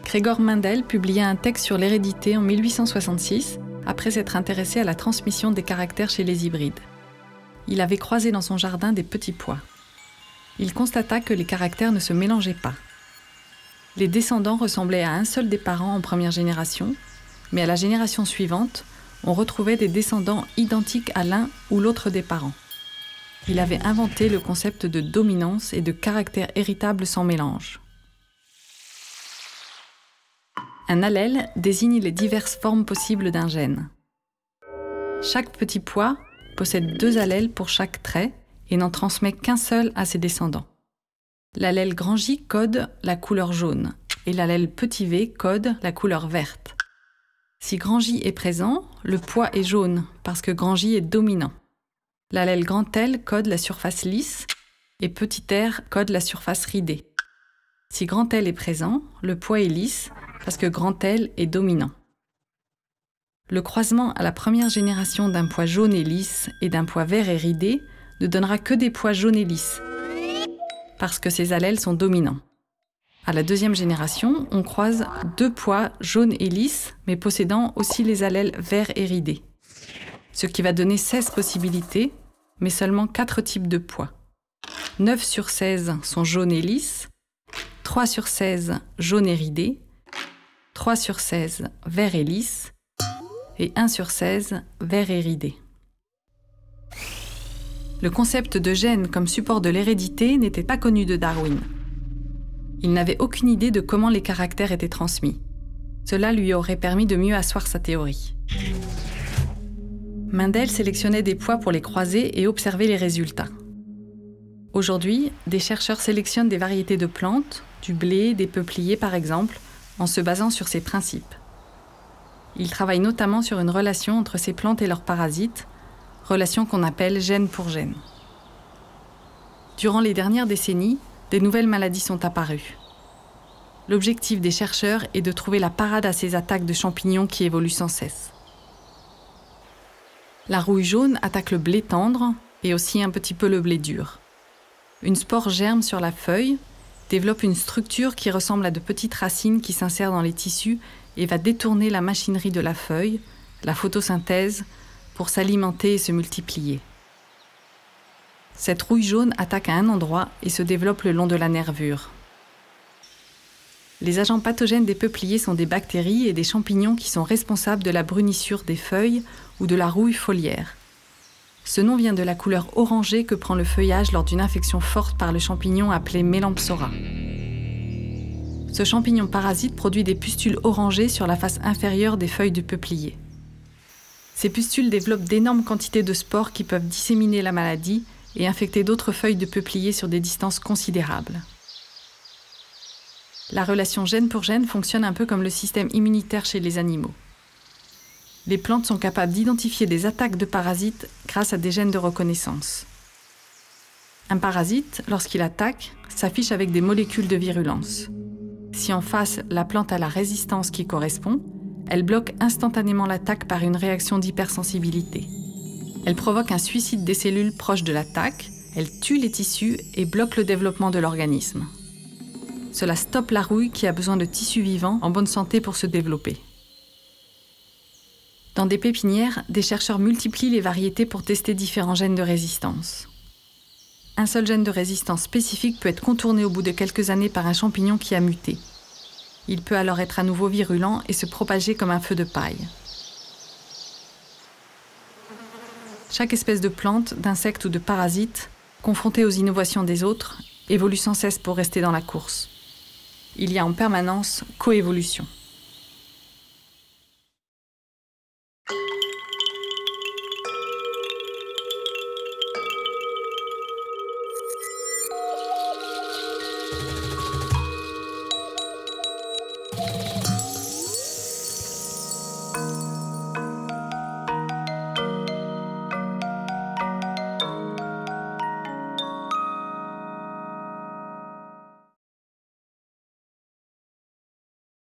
Gregor Mendel publia un texte sur l'hérédité en 1866, après s'être intéressé à la transmission des caractères chez les hybrides. Il avait croisé dans son jardin des petits pois. Il constata que les caractères ne se mélangeaient pas. Les descendants ressemblaient à un seul des parents en première génération, mais à la génération suivante, on retrouvait des descendants identiques à l'un ou l'autre des parents. Il avait inventé le concept de dominance et de caractère héritable sans mélange. Un allèle désigne les diverses formes possibles d'un gène. Chaque petit pois possède 2 allèles pour chaque trait et n'en transmet qu'un seul à ses descendants. L'allèle grand J code la couleur jaune et l'allèle petit v code la couleur verte. Si grand J est présent, le pois est jaune parce que grand J est dominant. L'allèle grand L code la surface lisse et petit r code la surface ridée. Si grand L est présent, le pois est lisse parce que grand L est dominant. Le croisement à la première génération d'un pois jaune et lisse et d'un pois vert et ridé ne donnera que des pois jaunes et lisses, parce que ces allèles sont dominants. À la deuxième génération, on croise 2 pois jaunes et lisses, mais possédant aussi les allèles verts et ridés, ce qui va donner 16 possibilités, mais seulement 4 types de pois. 9 sur 16 sont jaunes et lisses, 3 sur 16 jaunes et ridés, 3 sur 16 vert et lisse, et 1 sur 16 vert et ridé. Le concept de gène comme support de l'hérédité n'était pas connu de Darwin. Il n'avait aucune idée de comment les caractères étaient transmis. Cela lui aurait permis de mieux asseoir sa théorie. Mendel sélectionnait des pois pour les croiser et observer les résultats. Aujourd'hui, des chercheurs sélectionnent des variétés de plantes, du blé, des peupliers par exemple, en se basant sur ces principes. Ils travaillent notamment sur une relation entre ces plantes et leurs parasites, relation qu'on appelle gène pour gène. Durant les dernières décennies, des nouvelles maladies sont apparues. L'objectif des chercheurs est de trouver la parade à ces attaques de champignons qui évoluent sans cesse. La rouille jaune attaque le blé tendre et aussi un petit peu le blé dur. Une spore germe sur la feuille, développe une structure qui ressemble à de petites racines qui s'insèrent dans les tissus et va détourner la machinerie de la feuille, la photosynthèse, pour s'alimenter et se multiplier. Cette rouille jaune attaque à un endroit et se développe le long de la nervure. Les agents pathogènes des peupliers sont des bactéries et des champignons qui sont responsables de la brunissure des feuilles ou de la rouille foliaire. Ce nom vient de la couleur orangée que prend le feuillage lors d'une infection forte par le champignon appelé Melampsora. Ce champignon parasite produit des pustules orangées sur la face inférieure des feuilles du peuplier. Ces pustules développent d'énormes quantités de spores qui peuvent disséminer la maladie et infecter d'autres feuilles de peuplier sur des distances considérables. La relation gène pour gène fonctionne un peu comme le système immunitaire chez les animaux. Les plantes sont capables d'identifier des attaques de parasites grâce à des gènes de reconnaissance. Un parasite, lorsqu'il attaque, s'affiche avec des molécules de virulence. Si en face, la plante a la résistance qui correspond, elle bloque instantanément l'attaque par une réaction d'hypersensibilité. Elle provoque un suicide des cellules proches de l'attaque, elle tue les tissus et bloque le développement de l'organisme. Cela stoppe la rouille qui a besoin de tissus vivants en bonne santé pour se développer. Dans des pépinières, des chercheurs multiplient les variétés pour tester différents gènes de résistance. Un seul gène de résistance spécifique peut être contourné au bout de quelques années par un champignon qui a muté. Il peut alors être à nouveau virulent et se propager comme un feu de paille. Chaque espèce de plante, d'insecte ou de parasite, confrontée aux innovations des autres, évolue sans cesse pour rester dans la course. Il y a en permanence coévolution.